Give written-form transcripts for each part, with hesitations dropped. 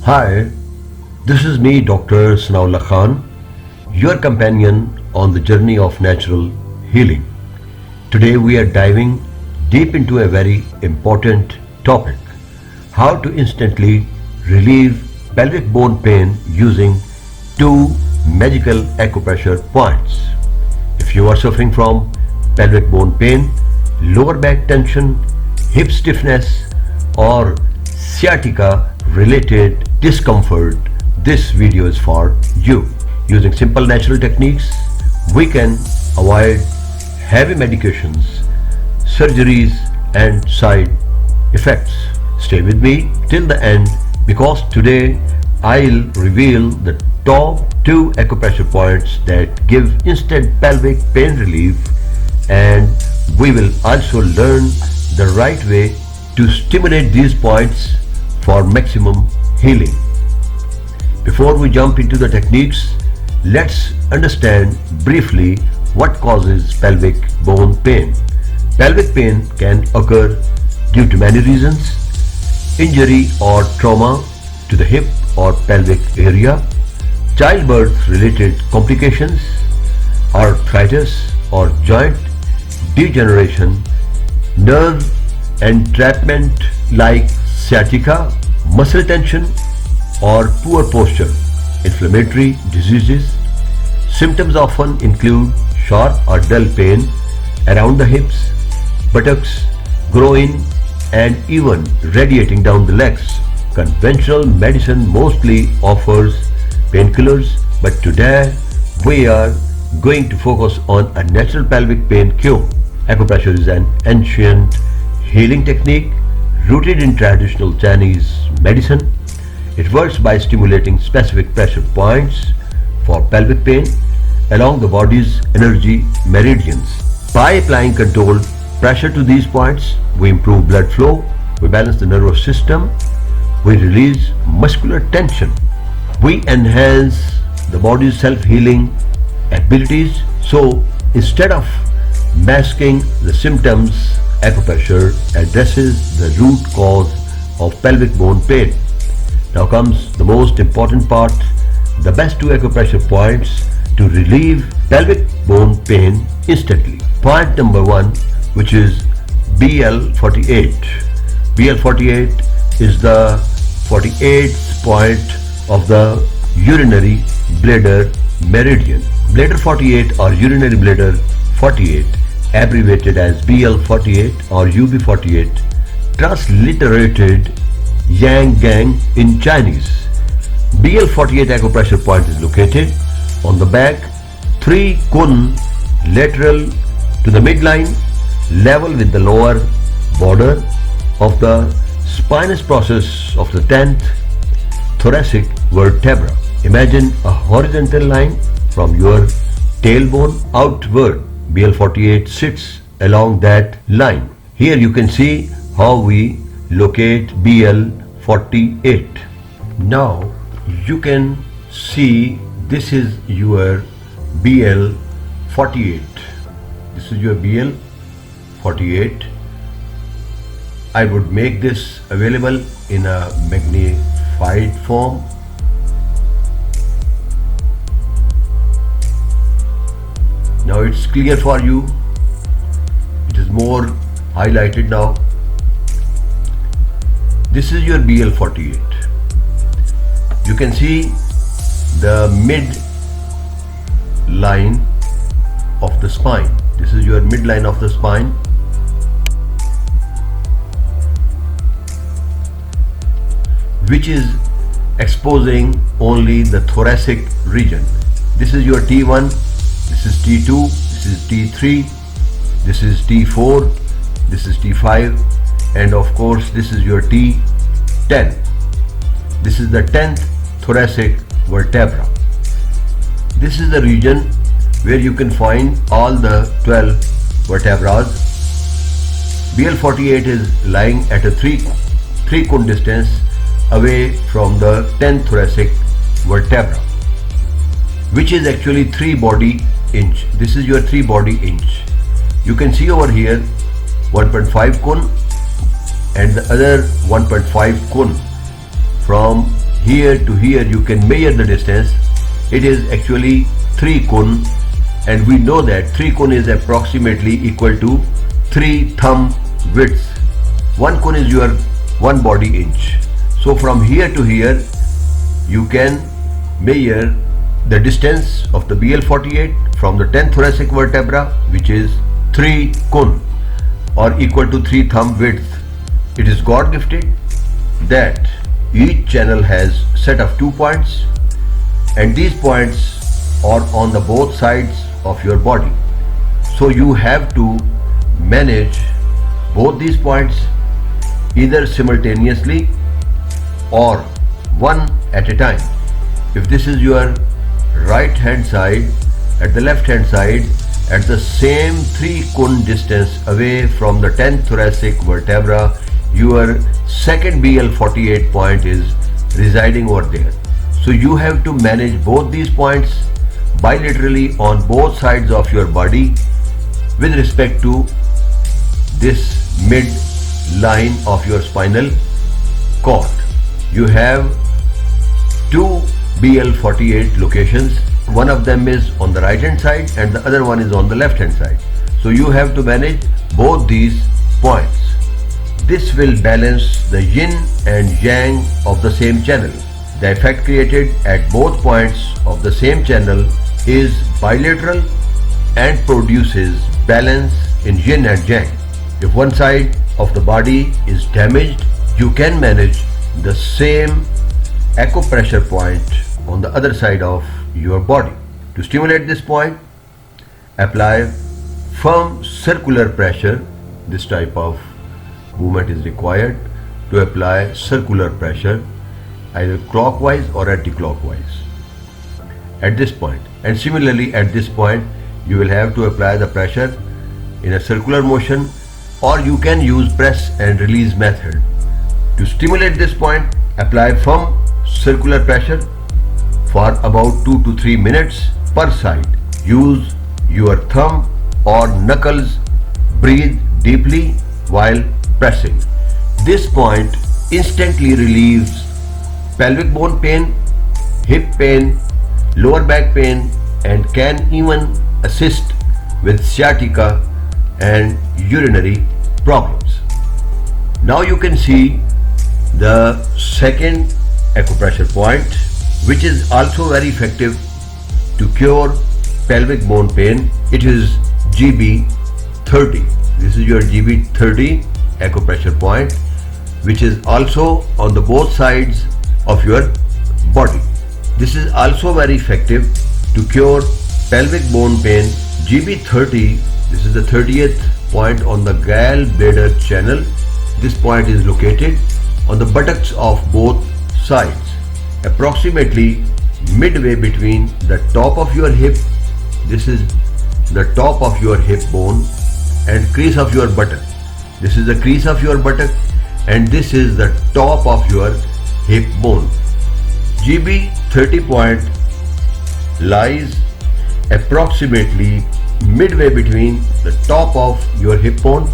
Hi, this is me, Dr. Sanaullah Khan, your companion on the journey of natural healing. Today we are diving deep into a very important topic: how to instantly relieve pelvic bone pain using two magical acupressure points. If you are suffering from pelvic bone pain, lower back tension, hip stiffness, or sciatica related discomfort, this video is for you. Using simple natural techniques, we can avoid heavy medications, surgeries, and side effects. Stay with me till the end because today I'll reveal the top two acupressure points that give instant pelvic pain relief, and we will also learn the right way to stimulate these points for maximum healing. Before we jump into the techniques, let's understand briefly what causes pelvic bone pain. Pelvic pain can occur due to many reasons: injury or trauma to the hip or pelvic area, childbirth related complications, arthritis or joint degeneration, nerve entrapment like sciatica, muscle tension, or poor posture, inflammatory diseases. Symptoms often include sharp or dull pain around the hips, buttocks, groin, and even radiating down the legs. Conventional medicine mostly offers painkillers, but today we are going to focus on a natural pelvic pain cure. Acupressure is an ancient healing technique rooted in traditional Chinese medicine. It works by stimulating specific pressure points for pelvic pain along the body's energy meridians. By applying controlled pressure to these points, we improve blood flow, we balance the nervous system, we release muscular tension, we enhance the body's self-healing abilities. So instead of masking the symptoms, acupressure addresses the root cause of pelvic bone pain. Now comes the most important part: the best two acupressure points to relieve pelvic bone pain instantly. Point number one, which is BL48. BL48 is the 48th point of the urinary bladder meridian. Bladder 48 or urinary bladder 48, abbreviated as BL48 or UB48, transliterated Yang Gang in Chinese. BL48 acupressure point is located on the back 3 kun lateral to the midline, level with the lower border of the spinous process of the 10th thoracic vertebra. Imagine a horizontal line from your tailbone outward. BL48 sits along that line. Here you can see how we locate BL48. Now you can see this is your BL48. This is your BL48. I would make this available in a magnified form. Now it's clear for you. It is more highlighted now. This is your BL48. You can see the mid line of the spine. This is your midline of the spine. Which is exposing only the thoracic region. This is your T1, this is T2, this is T3, this is T4, this is T5, and of course this is your T10. This is the 10th thoracic vertebra. This is the region where you can find all the 12 vertebrae. BL48 is lying at a 3 kun distance away from the 10th thoracic vertebra, which is actually 3 body inch. This is your 3 body inch. You can see over here 1.5 kun and the other 1.5 kun from here to here you can measure the distance. It is actually 3 kun, and we know that 3 kun is approximately equal to 3 thumb widths. 1 kun is your 1 body inch. So from here to here you can measure the distance of the BL48 from the 10th thoracic vertebra, which is 3 kun or equal to 3 thumb width. It is God gifted that each channel has set of 2 points, and these points are on the both sides of your body. So you have to manage both these points either simultaneously or one at a time. If this is your right hand side, at the left hand side, at the same 3 kun distance away from the 10th thoracic vertebra, your second BL48 point is residing over there. So you have to manage both these points bilaterally on both sides of your body with respect to this mid line of your spinal cord. You have 2 BL48 locations. One of them is on the right hand side and the other one is on the left hand side. So you have to manage both these points. This will balance the yin and yang of the same channel. The effect created at both points of the same channel is bilateral and produces balance in yin and yang. If one side of the body is damaged, you can manage the same acupressure point on the other side of your body. To stimulate this point, apply firm circular pressure. This type of movement is required to apply circular pressure either clockwise or anti-clockwise at this point. And similarly at this point you will have to apply the pressure in a circular motion, or you can use press and release method. To stimulate this point, apply firm circular pressure for about 2 to 3 minutes per side. Use your thumb or knuckles. Breathe deeply while pressing. This point instantly relieves pelvic bone pain, hip pain, lower back pain, and can even assist with sciatica and urinary problems. Now you can see the second acupressure point, which is also very effective to cure pelvic bone pain. It is GB30. This is your GB30 acupressure point, which is also on the both sides of your body. This is also very effective to cure pelvic bone pain. GB30, this is the 30th point on the gallbladder channel. This point is located on the buttocks of both sides, approximately midway between the top of your hip. This is the top of your hip bone and crease of your buttock. This is the crease of your buttock and this is the top of your hip bone. GB30 point lies approximately midway between the top of your hip bone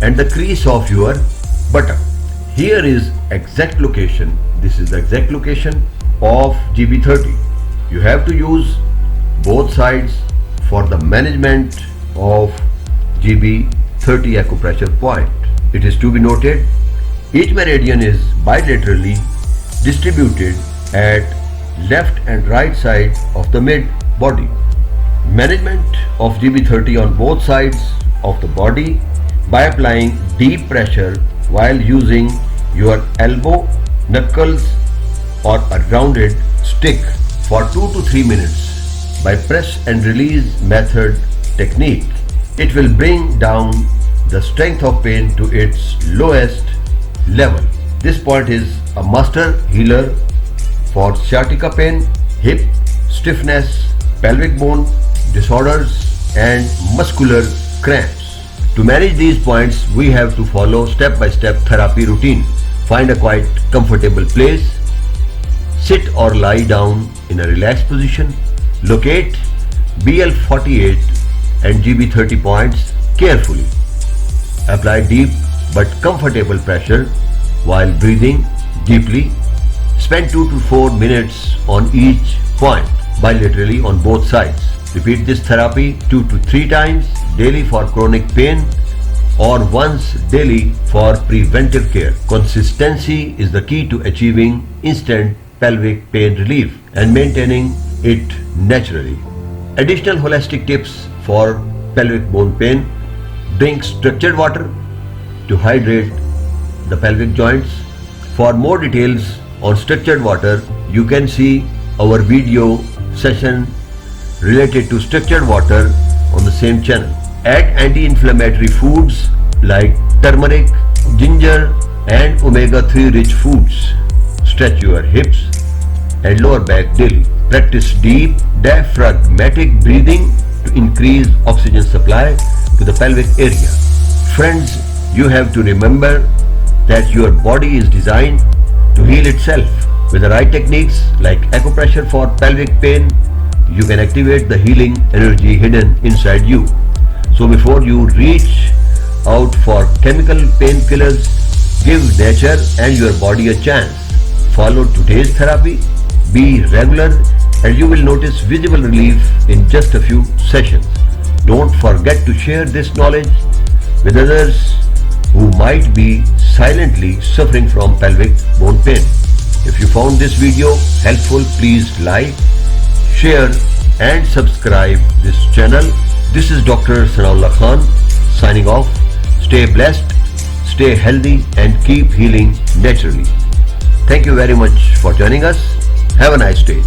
and the crease of your buttock. Here is exact location. This is the exact location of GB30. You have to use both sides for the management of GB30 acupressure point. It is to be noted, each meridian is bilaterally distributed at left and right side of the mid body. Management of GB30 on both sides of the body by applying deep pressure while using your elbow, knuckles or a rounded stick for 2 to 3 minutes by press and release method technique. It will bring down the strength of pain to its lowest level. This point is a master healer for sciatica pain, hip stiffness, pelvic bone disorders and muscular cramps. To manage these points, we have to follow step-by-step therapy routine. Find a quite comfortable place. Sit or lie down in a relaxed position. Locate BL48 and GB30 points carefully. Apply deep but comfortable pressure while breathing deeply. Spend 2 to 4 minutes on each point, bilaterally on both sides. Repeat this therapy 2 to 3 times daily for chronic pain or once daily for preventive care. Consistency is the key to achieving instant pelvic pain relief and maintaining it naturally. Additional holistic tips for pelvic bone pain: drink structured water to hydrate the pelvic joints. For more details on structured water, you can see our video session related to structured water on the same channel. Add anti-inflammatory foods like turmeric, ginger and omega-3 rich foods. Stretch your hips and lower back daily. Practice deep diaphragmatic breathing to increase oxygen supply to the pelvic area. Friends, you have to remember that your body is designed to heal itself. With the right techniques like acupressure for pelvic pain, you can activate the healing energy hidden inside you. So before you reach out for chemical painkillers, give nature and your body a chance. Follow today's therapy, be regular, and you will notice visible relief in just a few sessions. Don't forget to share this knowledge with others who might be silently suffering from pelvic bone pain. If you found this video helpful, please like, share and subscribe this channel. This is Dr. Sanaullah Khan signing off. Stay blessed, stay healthy and keep healing naturally. Thank you very much for joining us. Have a nice day.